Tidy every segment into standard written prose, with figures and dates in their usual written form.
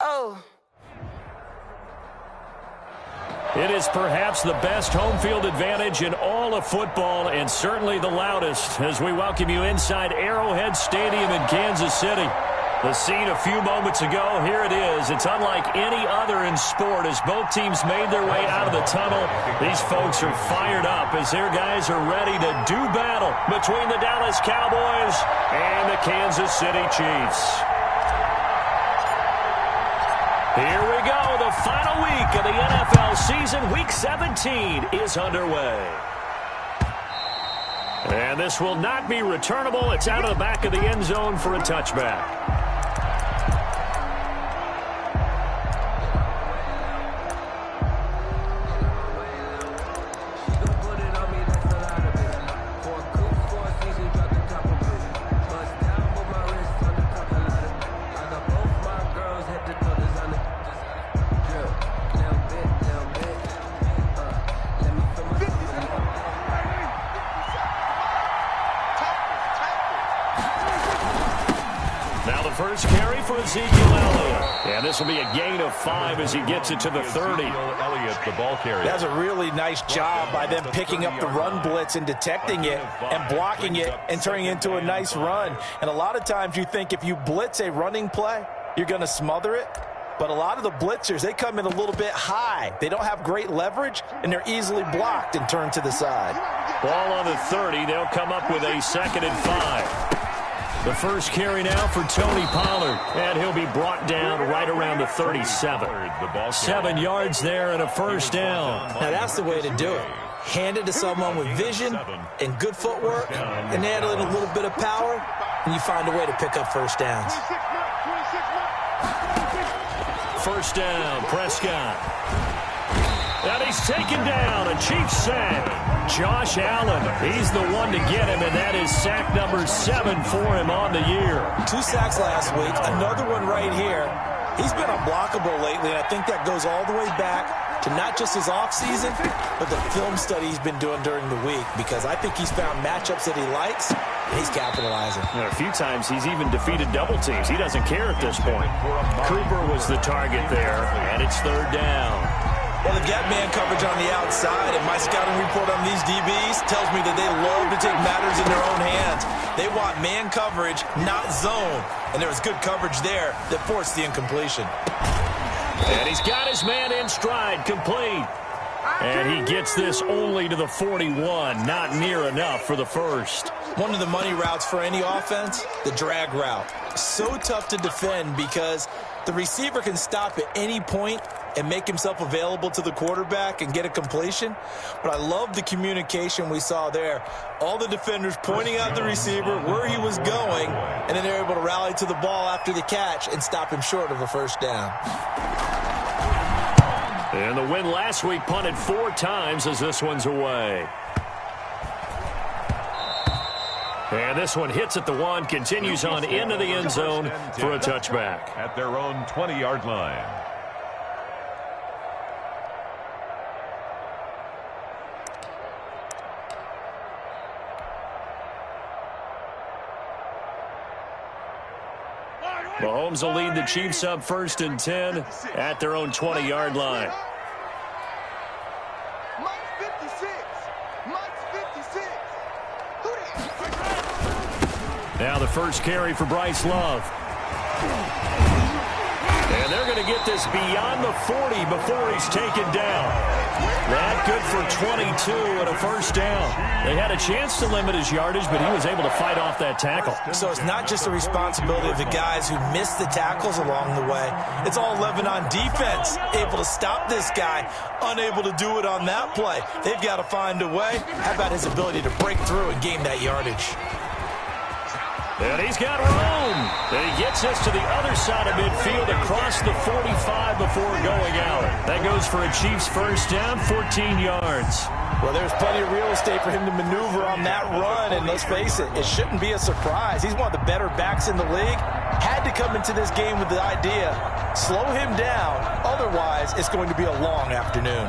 Oh. It is perhaps the best home field advantage in all of football, and certainly the loudest, as we welcome you inside Arrowhead Stadium in Kansas City. The scene a few moments ago, here it is. It's unlike any other in sport as both teams made their way out of the tunnel. These folks are fired up as their guys are ready to do battle between the Dallas Cowboys and the Kansas City Chiefs. Here we go. The final week of the NFL season, Week 17, is underway. And this will not be returnable. It's out of the back of the end zone for a touchback. First carry for Ezekiel Elliott. And this will be a gain of 5 as he gets it to the 30. Elliott, the ball carrier. That's a really nice job by them picking up the run blitz and detecting it and blocking it and turning it into a nice run. And a lot of times you think if you blitz a running play, you're going to smother it. But a lot of the blitzers, they come in a little bit high. They don't have great leverage, and they're easily blocked and turned to the side. Ball on the 30. They'll come up with a 2nd and 5. The first carry now for Tony Pollard, and he'll be brought down right around the 37. 7 yards there and a first down. Now that's the way to do it. Hand it to someone with vision and good footwork, and add a little bit of power, and you find a way to pick up first downs. First down, Prescott. And he's taken down, a Chiefs sack. Josh Allen, he's the one to get him, and that is sack number 7 for him on the year. 2 sacks last week, another one right here. He's been unblockable lately, and I think that goes all the way back to not just his offseason, but the film study he's been doing during the week, because I think he's found matchups that he likes, and he's capitalizing. A few times he's even defeated double teams. He doesn't care at this point. Cooper was the target there, and it's 3rd down. Well, they've got man coverage on the outside, and my scouting report on these DBs tells me that they love to take matters in their own hands. They want man coverage, not zone. And there was good coverage there that forced the incompletion. And he's got his man in stride, complete. And he gets this only to the 41, not near enough for the first. One of the money routes for any offense, the drag route. So tough to defend because the receiver can stop at any point and make himself available to the quarterback and get a completion. But I love the communication we saw there. All the defenders pointing out the receiver, where he was going, and then they're able to rally to the ball after the catch and stop him short of a first down. And the win last week punted 4 times as this one's away. And this one hits at the 1, continues on into the end zone for a touchback. At their own 20-yard line. Mahomes will lead the Chiefs up 1st and 10 at their own 20-yard line. Now the first carry for Bryce Love. And they're going to get this beyond the 40 before he's taken down. That good for 22 and a first down. They had a chance to limit his yardage, but he was able to fight off that tackle. So it's not just the responsibility of the guys who missed the tackles along the way. It's all 11 on defense, able to stop this guy, unable to do it on that play. They've got to find a way. How about his ability to break through and gain that yardage? And he's got room. And he gets us to the other side of midfield across the 45 before going out. That goes for a Chiefs first down, 14 yards. Well, there's plenty of real estate for him to maneuver on that run, and let's face it, it shouldn't be a surprise. He's one of the better backs in the league. Had to come into this game with the idea, slow him down, otherwise it's going to be a long afternoon.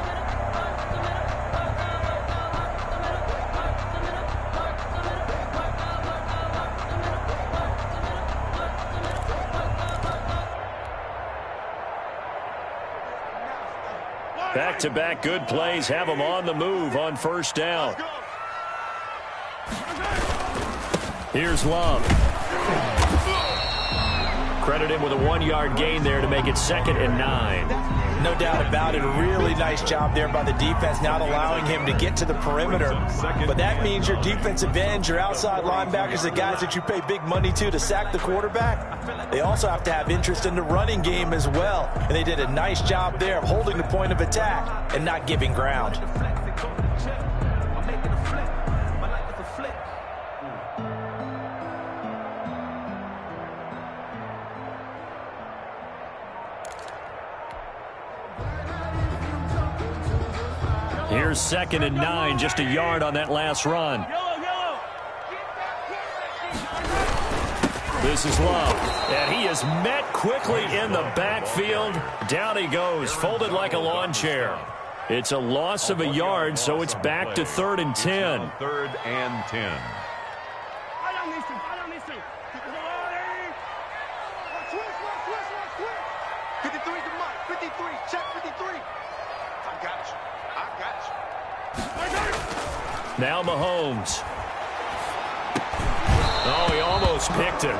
Back-to-back good plays have them on the move on first down. Here's Love. Credit him with a 1-yard gain there to make it 2nd and 9. No doubt about it. A really nice job there by the defense, not allowing him to get to the perimeter. But that means your defensive ends, your outside linebackers, the guys that you pay big money to sack the quarterback, they also have to have interest in the running game as well. And they did a nice job there of holding the point of attack and not giving ground. Here's 2nd and 9, just a yard on that last run. This is Love, and he is met quickly in the backfield. Down he goes, folded like a lawn chair. It's a loss of a yard, so it's back to 3rd and 10. 3rd and 10. Now Mahomes. Oh, he almost picked it.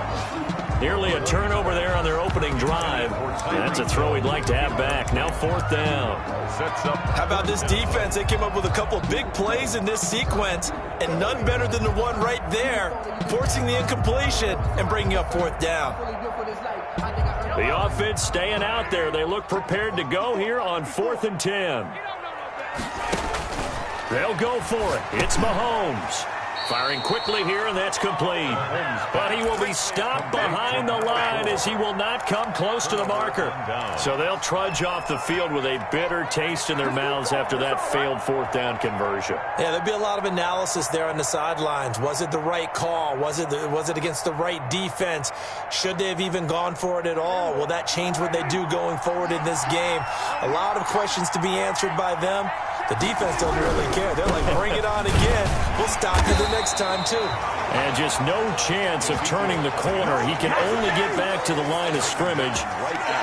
Nearly a turnover there on their opening drive. That's a throw he'd like to have back. Now 4th down. Sets up. How about this defense? They came up with a couple big plays in this sequence, and none better than the one right there, forcing the incompletion and bringing up 4th down. The offense staying out there. They look prepared to go here on 4th and 10. They'll go for it. It's Mahomes. Firing quickly here, and that's complete. But he will be stopped behind the line as he will not come close to the marker. So they'll trudge off the field with a bitter taste in their mouths after that failed 4th down conversion. Yeah, there'll be a lot of analysis there on the sidelines. Was it the right call? Was it against the right defense? Should they have even gone for it at all? Will that change what they do going forward in this game? A lot of questions to be answered by them. The defense doesn't really care. They're like, bring it on again. We'll stop you the next time, too. And just no chance of turning the corner. He can only get back to the line of scrimmage.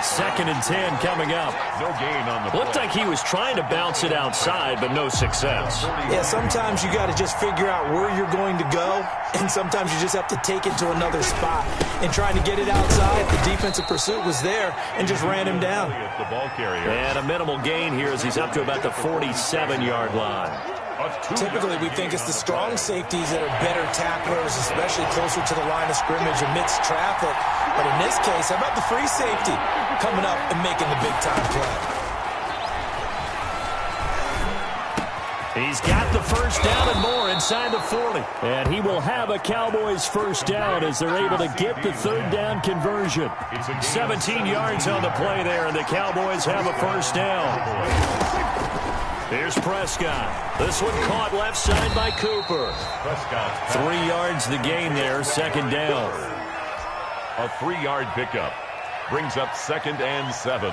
2nd and 10 coming up. No gain on the play. Looked like he was trying to bounce it outside, but no success. Yeah, sometimes you got to just figure out where you're going to go, and sometimes you just have to take it to another spot. And trying to get it outside, the defensive pursuit was there and just ran him down. The ball carrier. And a minimal gain here as he's up to about the 47-yard line. Typically, we think it's the strong safeties that are better tacklers, especially closer to the line of scrimmage amidst traffic. But in this case, how about the free safety coming up and making the big-time play? He's got the first down and more inside the 40. And he will have a Cowboys first down as they're able to get the 3rd down conversion. 17 yards on the play there, and the Cowboys have a first down. Here's Prescott. This one caught left side by Cooper. Prescott. 3 yards the gain there, 2nd down. A 3-yard pickup brings up 2nd and 7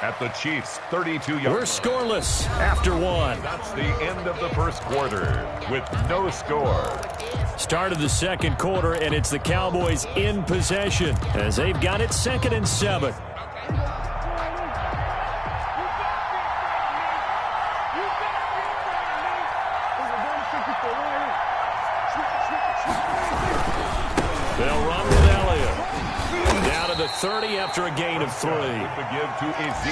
at the Chiefs' 32-yard line. We're scoreless after 1. That's the end of the first quarter with no score. Start of the 2nd quarter, and it's the Cowboys in possession as they've got it 2nd and 7. They'll run with Elliott. Down to the 30 after a gain of 3.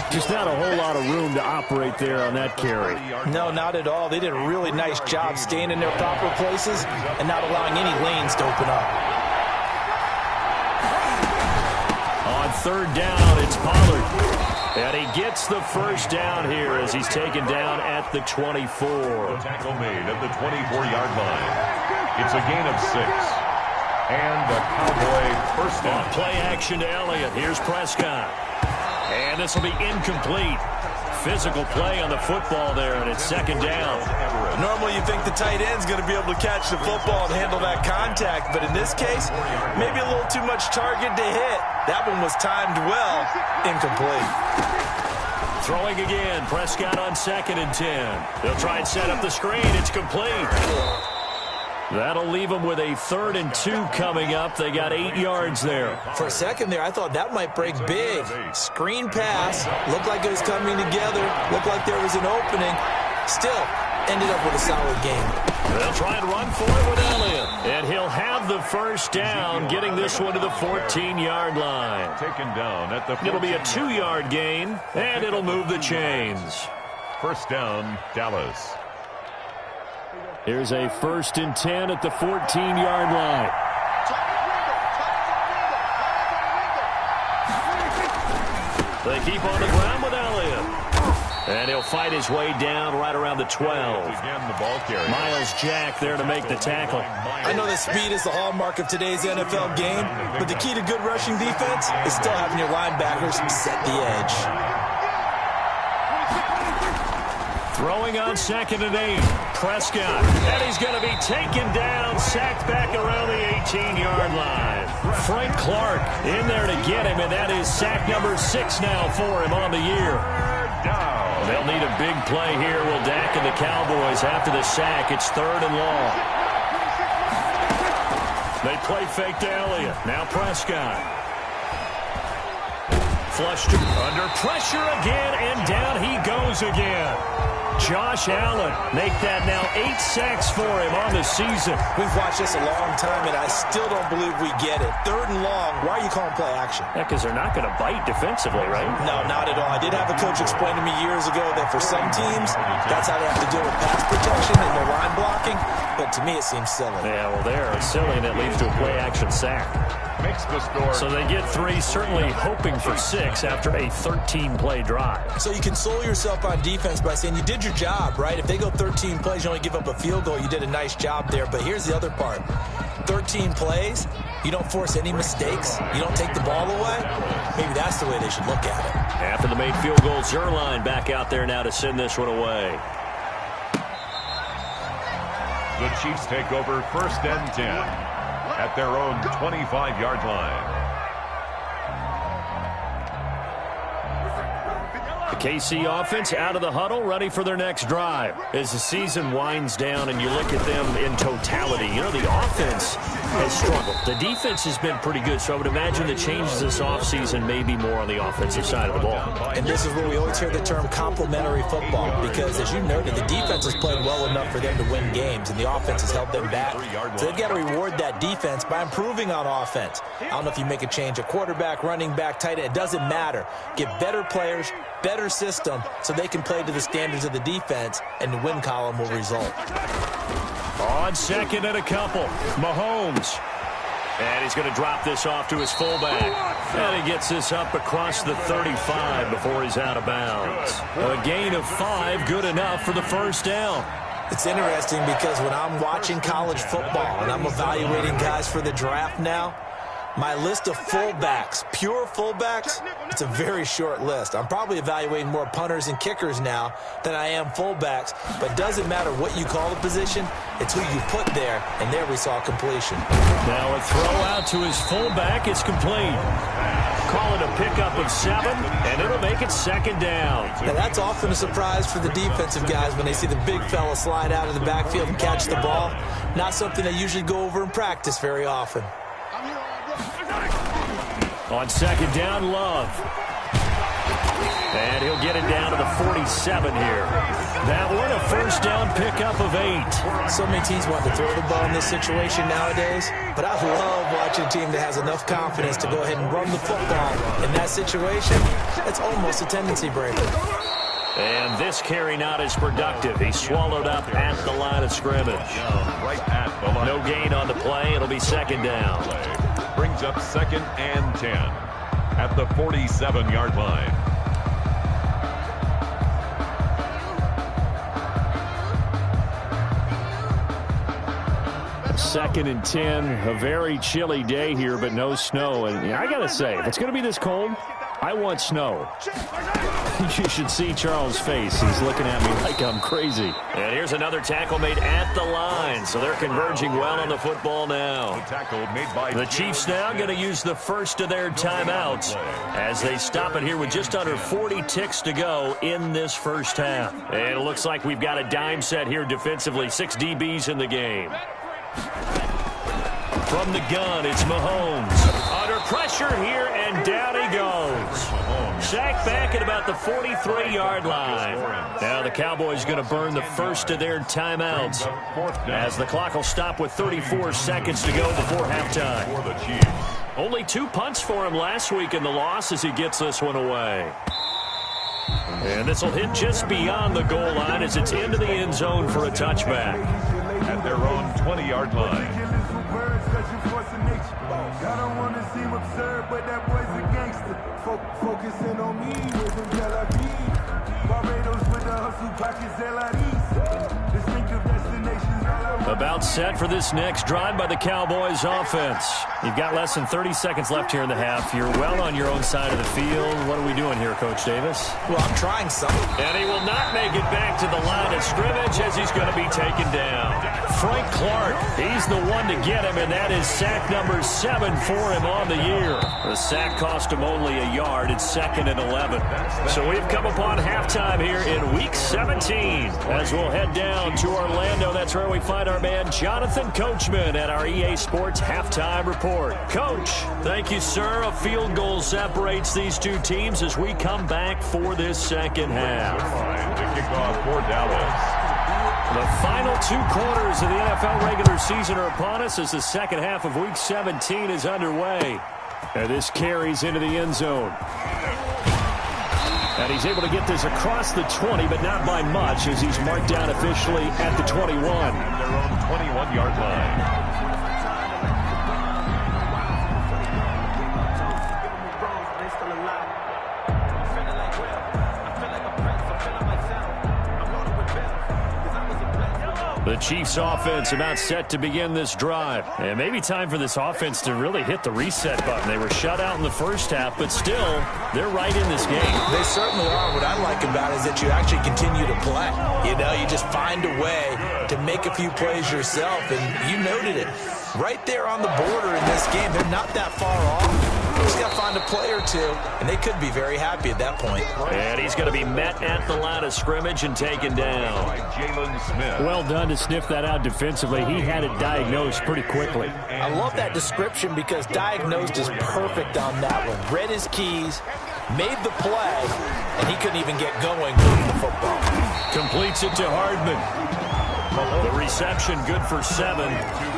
Just not a whole lot of room to operate there on that carry. No, not at all. They did a really nice job staying in their proper places and not allowing any lanes to open up. On 3rd down, it's Pollard. And he gets the first down here as he's taken down at the 24. The tackle made at the 24-yard line. It's a gain of 6. And the Cowboy first down. Play action to Elliott. Here's Prescott. And this will be incomplete. Physical play on the football there, and it's 2nd down. Normally you think the tight end's going to be able to catch the football and handle that contact, but in this case, maybe a little too much target to hit. That one was timed well. Incomplete. Throwing again. Prescott on 2nd and 10. They'll try and set up the screen. It's complete. That'll leave them with a 3rd and 2 coming up. They got 8 yards there. For a second there, I thought that might break big. Screen pass. Looked like it was coming together. Looked like there was an opening. Still, ended up with a solid game. They'll try and run for it with Elliott. And he'll have the first down, getting this one to the 14-yard line. Taken down at the 14. It'll be a 2-yard gain, and it'll move the chains. First down, Dallas. Here's a 1st and 10 at the 14-yard line. They keep on the ground with Elliott. And he'll fight his way down right around the 12. Again, the ball carrier. Miles Jack there to make the tackle. I know that speed is the hallmark of today's NFL game, but the key to good rushing defense is still having your linebackers set the edge. Throwing on 2nd and 8. Prescott. And he's going to be taken down, sacked back around the 18-yard line. Frank Clark in there to get him, and that is sack number 6 now for him on the year. They'll need a big play here. Will Dak and the Cowboys after the sack. It's 3rd and long. They play fake to Elliott. Now Prescott. Flushed under pressure again, and down he goes again. Josh Allen make that now 8 sacks for him on the season. We've watched this a long time, and I still don't believe we get it. 3rd and long. Why are you calling play action? Yeah, because they're not going to bite defensively, right? No, not at all. I did have a coach explain to me years ago that for some teams, that's how they have to deal with pass protection and their line blocking. But to me, it seems silly. Yeah, well, they're silly, and it leads to a play action sack. Makes the score. So they get 3, certainly hoping for 6 after a 13-play drive. So you console yourself on defense by saying you did your job, right? If they go 13 plays, you only give up a field goal, you did a nice job there. But here's the other part. 13 plays, you don't force any mistakes, you don't take the ball away. Maybe that's the way they should look at it. After the made field goal, Zerline back out there now to send this one away. The Chiefs take over 1st and 10. At their own 25-yard line. The KC offense out of the huddle, ready for their next drive. As the season winds down and you look at them in totality, you know, the offense has struggled. The defense has been pretty good, so I would imagine the changes this offseason may be more on the offensive side of the ball. And this is where we always hear the term complementary football, because as you noted, the defense has played well enough for them to win games, and the offense has held them back. So they've got to reward that defense by improving on offense. I don't know if you make a change, a quarterback, running back, tight end, it doesn't matter. Get better players, better system, so they can play to the standards of the defense, and the win column will result. On 2nd and a couple, Mahomes. And he's going to drop this off to his fullback. And he gets this up across the 35 before he's out of bounds. A gain of 5, good enough for the first down. It's interesting because when I'm watching college football and I'm evaluating guys for the draft now, my list of fullbacks, pure fullbacks, it's a very short list. I'm probably evaluating more punters and kickers now than I am fullbacks, but it doesn't matter what you call the position, it's who you put there, and there we saw completion. Now a throw out to his fullback, it's complete. Call it a pickup of 7, and it'll make it 2nd down. Now that's often a surprise for the defensive guys when they see the big fella slide out of the backfield and catch the ball. Not something they usually go over in practice very often. On 2nd down, Love. And he'll get it down to the 47 here. That one, a first down pickup of 8. So many teams want to throw the ball in this situation nowadays, but I love watching a team that has enough confidence to go ahead and run the football. In that situation, it's almost a tendency breaker. And this carry not as productive. He's swallowed up at the line of scrimmage. Right at the line. No gain on the play. It'll be 2nd down. Brings up 2nd and 10 at the 47-yard line. Second and 10, a very chilly day here, but no snow. And I got to say, if it's going to be this cold, I want snow. You should see Charles' face. He's looking at me like I'm crazy. And here's another tackle made at the line, so they're converging well on the football now. The Chiefs now going to use the first of their timeouts as they stop it here with just under 40 ticks to go in this first half. And it looks like we've got a dime set here defensively. 6 DBs in the game. From the gun, it's Mahomes. Under pressure here, and down he goes. Sacked back at about the 43-yard line. Now the Cowboys going to burn the first of their timeouts, as the clock will stop with 34 seconds to go before halftime. Only 2 punts for him last week in the loss as he gets this one away. And this will hit just beyond the goal line as it's into the end zone for a touchback. At their own 20-yard line. I don't want to seem absurd, but that boy's a gangster. Focusing on me, living Tel Aviv. Barbados with the hustle, pockets LIDs. Distinctive destinations, all I want. About set for this next drive by the Cowboys offense. You've got less than 30 seconds left here in the half. You're well on your own side of the field. What are we doing here, Coach Davis? Well, I'm trying something. And he will not make it back to the line of scrimmage as he's going to be taken down. Frank Clark, he's the one to get him, and that is sack number 7 for him on the year. The sack cost him only a yard. It's 2nd and 11. So we've come upon halftime here in Week 17 as we'll head down to Orlando. That's where we find our man Jonathan Coachman at our EA Sports Halftime Report. Coach, thank you, sir. A field goal separates these two teams as we come back for this second half. The kickoff for Dallas. The final 2 quarters of the NFL regular season are upon us as the second half of Week 17 is underway. And this carries into the end zone. And he's able to get this across the 20, but not by much as he's marked down officially at the 21. And their own 21-yard line. The Chiefs offense about set to begin this drive. And maybe time for this offense to really hit the reset button. They were shut out in the first half, but still, they're right in this game. They certainly are. What I like about it is that you actually continue to play. You know, you just find a way to make a few plays yourself, and you noted it. Right there on the border in this game, they're not that far off. Just got to find a play or two, and they could be very happy at that point. And he's going to be met at the line of scrimmage and taken down. Well done to sniff that out defensively. He had it diagnosed pretty quickly. I love that description because diagnosed is perfect on that one. Read his keys, made the play, and he couldn't even get going moving the football. Completes it to Hardman. The reception good for 7.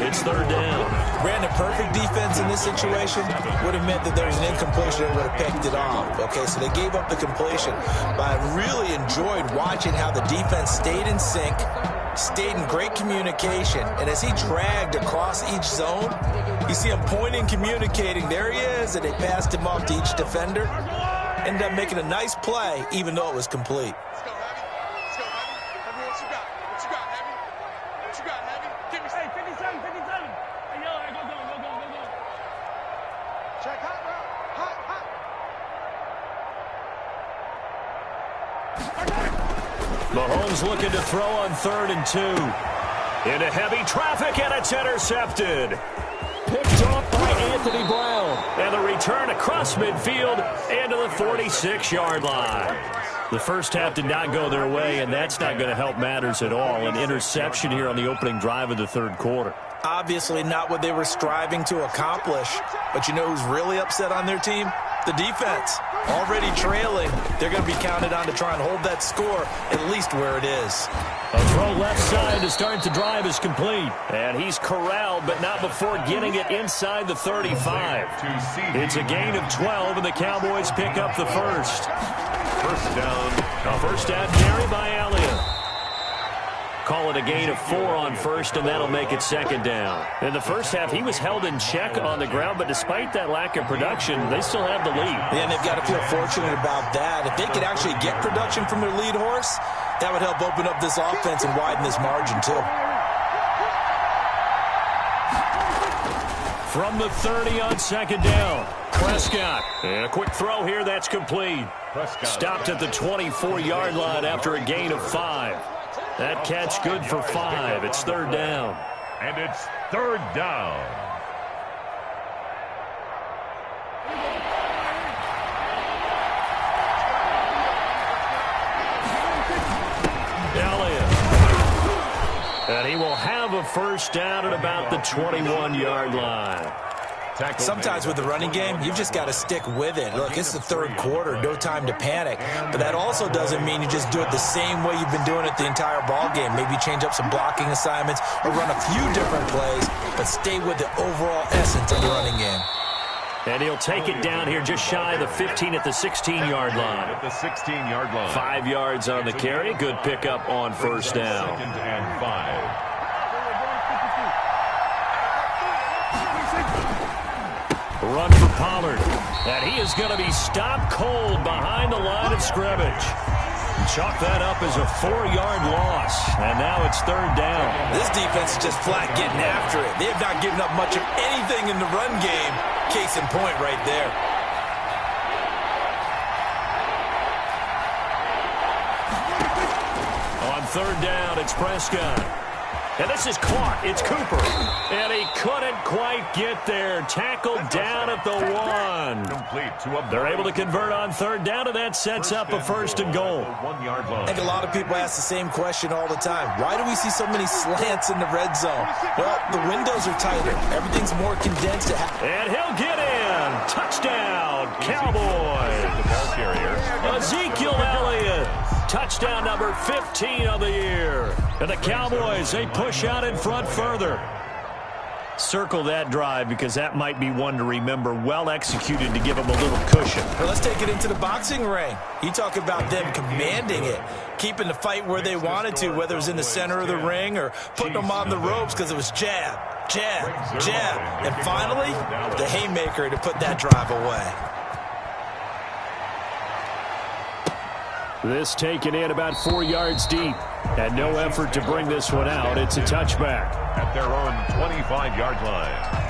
It's 3rd down. Brandon, perfect defense in this situation would have meant that there was an incompletion that would have picked it off. Okay, so they gave up the completion. But I really enjoyed watching how the defense stayed in sync, stayed in great communication. And as he dragged across each zone, you see him pointing, communicating. There he is, and they passed him off to each defender. Ended up making a nice play, even though it was complete. Mahomes looking to throw on 3rd and 2. Into heavy traffic, and it's intercepted. Picked off by Anthony Brown. And the return across midfield into the 46-yard line. The first half did not go their way, and that's not going to help matters at all. An interception here on the opening drive of the 3rd quarter. Obviously not what they were striving to accomplish. But you know who's really upset on their team? The defense. Already trailing. They're going to be counted on to try and hold that score at least where it is. A throw left side to start the drive is complete. And he's corralled, but not before getting it inside the 35. It's a gain of 12, and the Cowboys pick up the first. First down. A first down carry by Elliott. Call it a gain of 4 on first, and that'll make it 2nd down. In the first half, he was held in check on the ground, but despite that lack of production, they still have the lead. And they've got to feel fortunate about that. If they could actually get production from their lead horse, that would help open up this offense and widen this margin, too. From the 30 on 2nd down, Prescott. And a quick throw here, that's complete. Stopped at the 24-yard line after a gain of 5. That catch good for 5. It's 3rd down. And it's 3rd down. And he will have a first down at about the 21-yard line. Sometimes with the running game, you've just got to stick with it. Look, it's the third quarter, no time to panic. But that also doesn't mean you just do it the same way you've been doing it the entire ball game. Maybe change up some blocking assignments or run a few different plays, but stay with the overall essence of the running game. And he'll take it down here just shy of the 15 at the 16-yard line. At the 16-yard line. 5 yards on the carry. Good pickup on first down. 2nd and 5. Run for Pollard. And he is going to be stopped cold behind the line of scrimmage. Chalk that up as a 4-yard loss. And now it's third down. This defense is just flat getting after it. They have not given up much of anything in the run game. Case in point right there. On third down, it's Prescott. And this is caught. It's Cooper. And he couldn't quite get there. Tackled down at the 1. They're able to convert on third down, and that sets up a first and goal. 1-yard line. I think a lot of people ask the same question all the time. Why do we see so many slants in the red zone? Well, the windows are tighter. Everything's more condensed. And he'll get in. Touchdown, Cowboys. The ball carrier. Ezekiel Elliott. Touchdown number 15 of the year. And the Cowboys, they push out in front further. Circle that drive because that might be one to remember. Well executed to give them a little cushion. Well, let's take it into the boxing ring. You talk about them commanding it, keeping the fight where they wanted to, whether it was in the center of the ring or putting them on the ropes because it was jab, jab, jab. And finally, the haymaker to put that drive away. This taken in about 4 yards deep. And no effort to bring this one out. It's a touchback. At their own 25-yard line.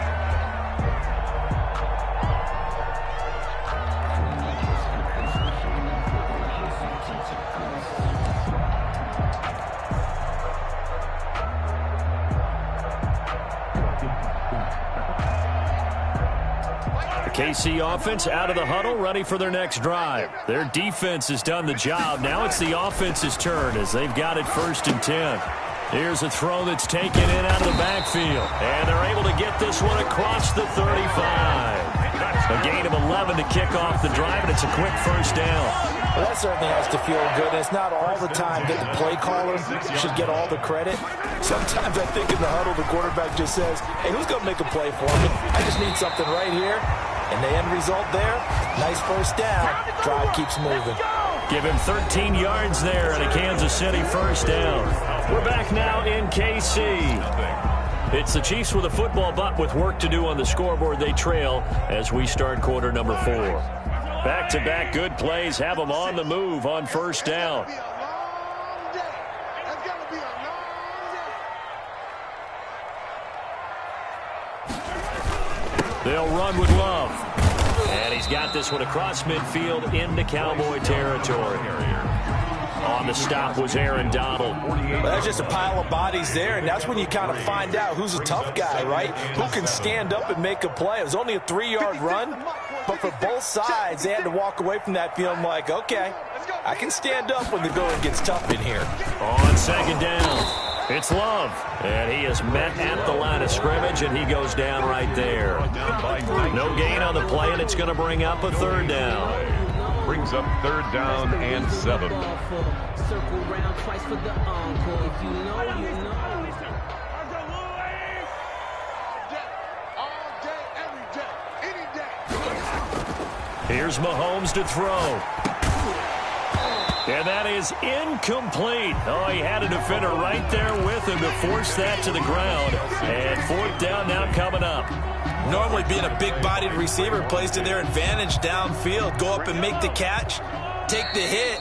KC offense out of the huddle, ready for their next drive. Their defense has done the job. Now it's the offense's turn as they've got it 1st and 10. Here's a throw that's taken in out of the backfield. And they're able to get this one across the 35. A gain of 11 to kick off the drive, and it's a quick first down. Well, that certainly has to feel good. And it's not all the time that the play caller should get all the credit. Sometimes I think in the huddle, the quarterback just says, hey, who's going to make a play for me? I just need something right here. And the end result there, nice first down. Drive keeps moving. Give him 13 yards there and a Kansas City first down. We're back now in KC. It's the Chiefs with a football, but with work to do on the scoreboard, they trail as we start quarter number 4. Back-to-back good plays have them on the move on first down. They'll run with Love. And he's got this one across midfield into Cowboy territory. On the stop was Aaron Donald. Well, that's just a pile of bodies there, and that's when you kind of find out who's a tough guy, right? Who can stand up and make a play. It was only a 3-yard run, but for both sides, they had to walk away from that feeling like, okay, I can stand up when the going gets tough in here. On second down. It's Love, and he is met at the line of scrimmage, and he goes down right there. No gain on the play, and it's going to bring up a third down. Brings up third down and 7. Here's Mahomes to throw. And that is incomplete. Oh, he had a defender right there with him to force that to the ground. And 4th down now coming up. Normally being a big-bodied receiver plays to their advantage downfield. Go up and make the catch, take the hit,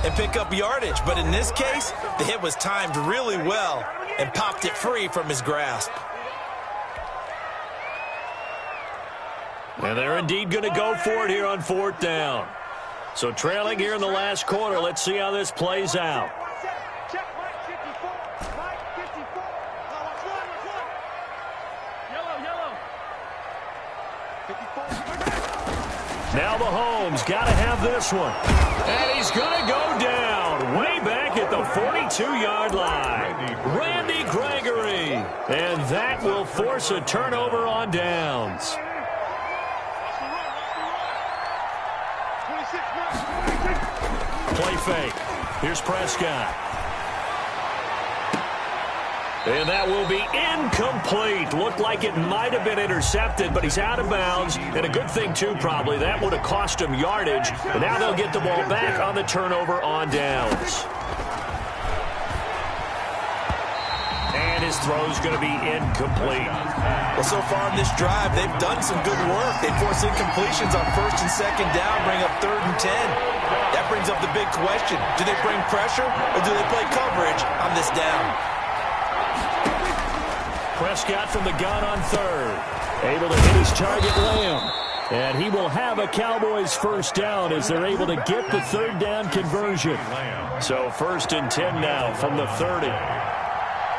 and pick up yardage. But in this case, the hit was timed really well and popped it free from his grasp. And they're indeed going to go for it here on 4th down. So trailing here in the last quarter. Let's see how this plays out. Now Mahomes got to have this one. And he's going to go down way back back at the 42-yard line. Randy Gregory. And that will force a turnover on downs. Play fake. Here's Prescott. And that will be incomplete. Looked like it might have been intercepted, but he's out of bounds. And a good thing, too, probably. That would have cost him yardage. But now they'll get the ball back on the turnover on downs. And his throw's going to be incomplete. Well, so far in this drive, they've done some good work. They force incompletions on 1st and 2nd down, bring up 3rd and 10. That brings up the big question. Do they bring pressure or do they play coverage on this down? Prescott from the gun on 3rd. Able to hit his target, Lamb. And he will have a Cowboys first down as they're able to get the 3rd down conversion. So 1st and 10 now from the 30.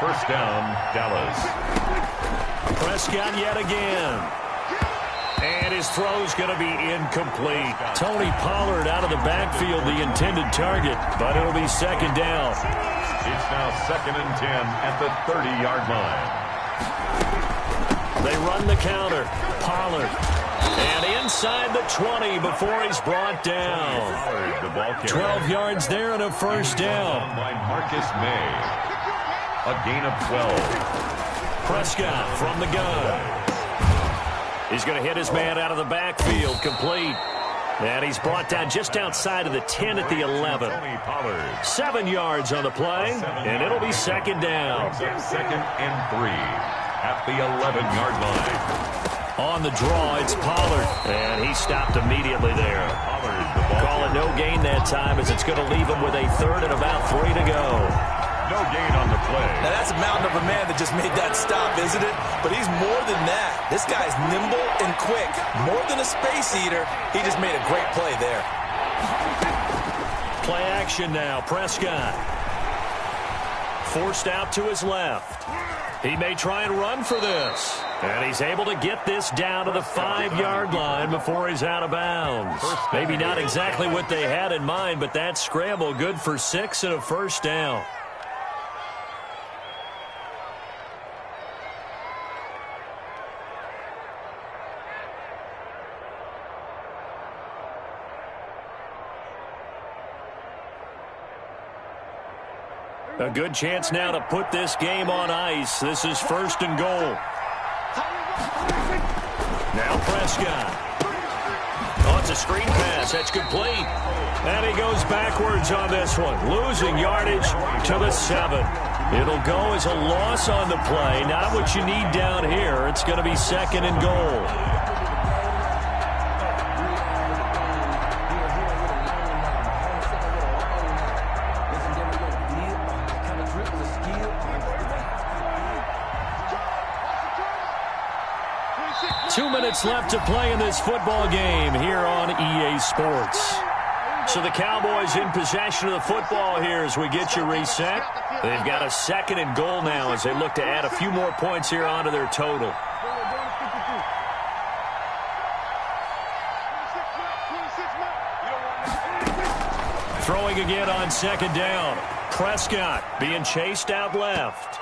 First down, Dallas. Prescott yet again. And his throw's going to be incomplete. Tony Pollard out of the backfield, the intended target, but it'll be 2nd down. It's now 2nd and 10 at the 30-yard line. They run the counter. Pollard. And inside the 20 before he's brought down. 12 yards there and a first down. By Marcus May. A gain of 12. Prescott from the gun. He's going to hit his man out of the backfield. Complete. And he's brought down just outside of the 10 at the 11. 7 yards on the play. And it'll be 2nd down. 2nd and 3. At the 11-yard line. On the draw, it's Pollard. And he stopped immediately there. Call it no gain that time as it's going to leave him with a 3rd and about 3 to go. No gain on the play. Now, that's a mountain of a man that just made that stop, isn't it? But he's more than that. This guy's nimble and quick. More than a space eater. He just made a great play there. Play action now. Prescott. Forced out to his left. He may try and run for this. And he's able to get this down to the 5-yard line before he's out of bounds. Maybe not exactly what they had in mind, but that scramble good for 6 and a first down. A good chance now to put this game on ice. This is 1st and goal. Now Prescott. Oh, it's a screen pass. That's complete. And he goes backwards on this one. Losing yardage to the 7. It'll go as a loss on the play. Not what you need down here. It's going to be 2nd and goal. Left to play in this football game here on EA Sports. So the Cowboys in possession of the football here as we get you reset. They've got a 2nd and goal now as they look to add a few more points here onto their total. Throwing again on 2nd down. Prescott being chased out left.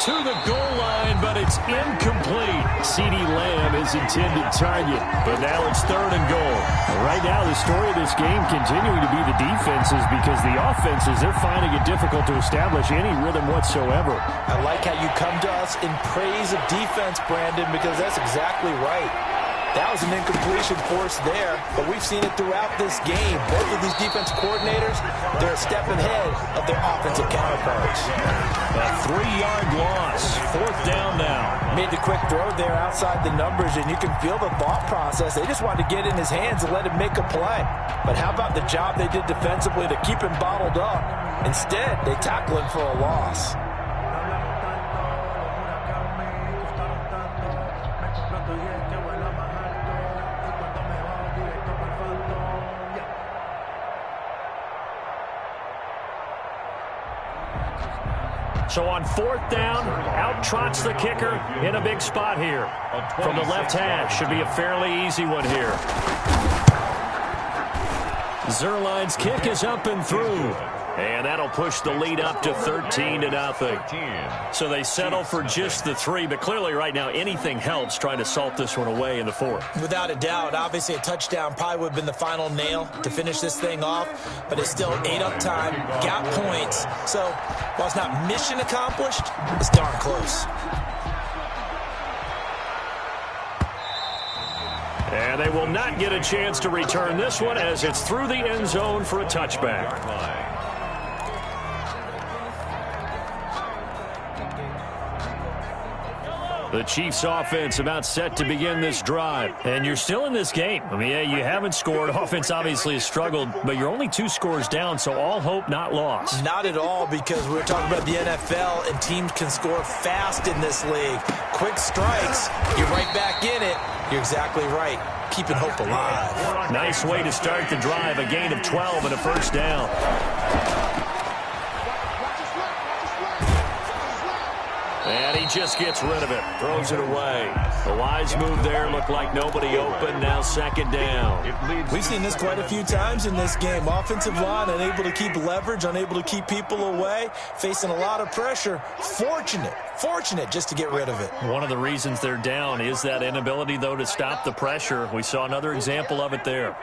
To the goal line, but it's incomplete. CeeDee Lamb is intended target, but now it's 3rd and goal. Right now, the story of this game continuing to be the defenses because the offenses, they're finding it difficult to establish any rhythm whatsoever. I like how you come to us in praise of defense, Brandon, because that's exactly right. That was an incompletion force there, but we've seen it throughout this game. Both of these defense coordinators, they're a step ahead of their offensive counterparts. A 3-yard loss. 4th down now. Made the quick throw there outside the numbers, and you can feel the thought process. They just wanted to get in his hands and let him make a play. But how about the job they did defensively to keep him bottled up? Instead, they tackle him for a loss. So on 4th down, out trots the kicker in a big spot here. From the left hash, should be a fairly easy one here. Zerline's kick is up and through. And that'll push the lead up to 13-0. So they settle for just the 3, but clearly right now anything helps trying to salt this one away in the 4th. Without a doubt, obviously a touchdown probably would have been the final nail to finish this thing off, but it's still 8 up time, got points. So while it's not mission accomplished, it's darn close. And they will not get a chance to return this one as it's through the end zone for a touchback. The Chiefs offense about set to begin this drive. And you're still in this game. I mean, yeah, you haven't scored. Offense obviously has struggled, but you're only 2 scores down, so all hope not lost. Not at all, because we're talking about the NFL, and teams can score fast in this league. Quick strikes, you're right back in it. You're exactly right. Keeping hope alive. Nice way to start the drive. A gain of 12 and a first down. And he just gets rid of it. Throws it away. A wise move there. Looked like nobody open. Now 2nd down. We've seen this quite a few times in this game. Offensive line unable to keep leverage, unable to keep people away, facing a lot of pressure. Fortunate just to get rid of it. One of the reasons they're down is that inability, though, to stop the pressure. We saw another example of it there.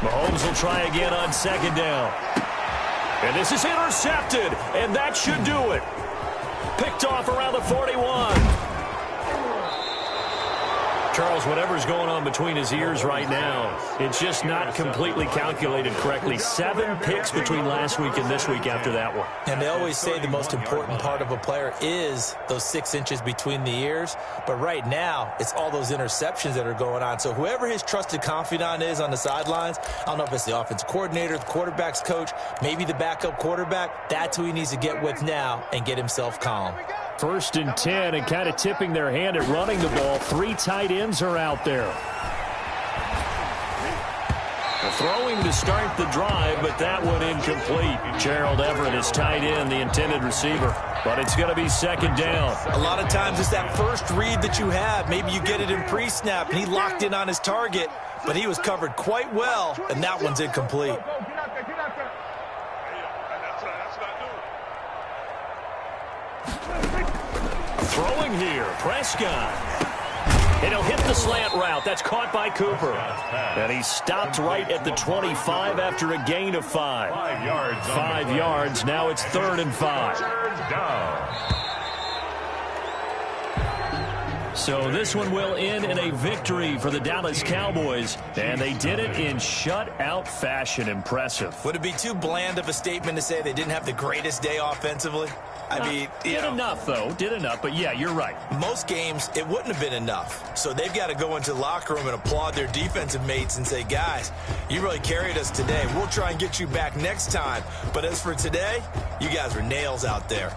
Mahomes will try again on 2nd down. And this is intercepted, and that should do it. Picked off around the 41. Charles, whatever's going on between his ears right now, it's just not completely calculated correctly. 7 picks between last week and this week after that one. And they always say the most important part of a player is those 6 inches between the ears. But right now, it's all those interceptions that are going on. So whoever his trusted confidant is on the sidelines, I don't know if it's the offensive coordinator, the quarterback's coach, maybe the backup quarterback, that's who he needs to get with now and get himself calm. 1st and 10, and kind of tipping their hand at running the ball. 3 tight ends are out there. Throwing to start the drive, but that one incomplete. Gerald Everett is tight end, the intended receiver. But it's going to be 2nd down. A lot of times it's that first read that you have. Maybe you get it in pre-snap, and he locked in on his target, but he was covered quite well, and that one's incomplete. Throwing here, Prescott. And he'll hit the slant route. That's caught by Cooper. And he stopped right at the 25 after a gain of 5. 5 yards. Now it's 3rd and 5. So this one will end in a victory for the Dallas Cowboys. And they did it in shutout fashion. Impressive. Would it be too bland of a statement to say they didn't have the greatest day offensively? I mean, did enough, though. Did enough. But, yeah, you're right. Most games, it wouldn't have been enough. So they've got to go into the locker room and applaud their defensive mates and say, guys, you really carried us today. We'll try and get you back next time. But as for today, you guys were nails out there.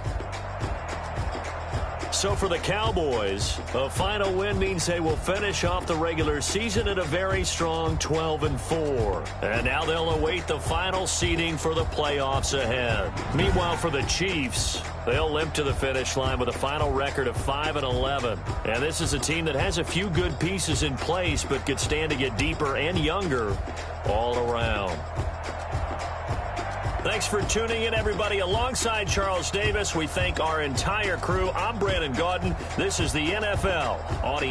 So for the Cowboys, a final win means they will finish off the regular season at a very strong 12-4. And now they'll await the final seeding for the playoffs ahead. Meanwhile, for the Chiefs, they'll limp to the finish line with a final record of 5-11. And this is a team that has a few good pieces in place, but could stand to get deeper and younger all around. Thanks for tuning in, everybody. Alongside Charles Davis, we thank our entire crew. I'm Brandon Gaudin. This is the NFL on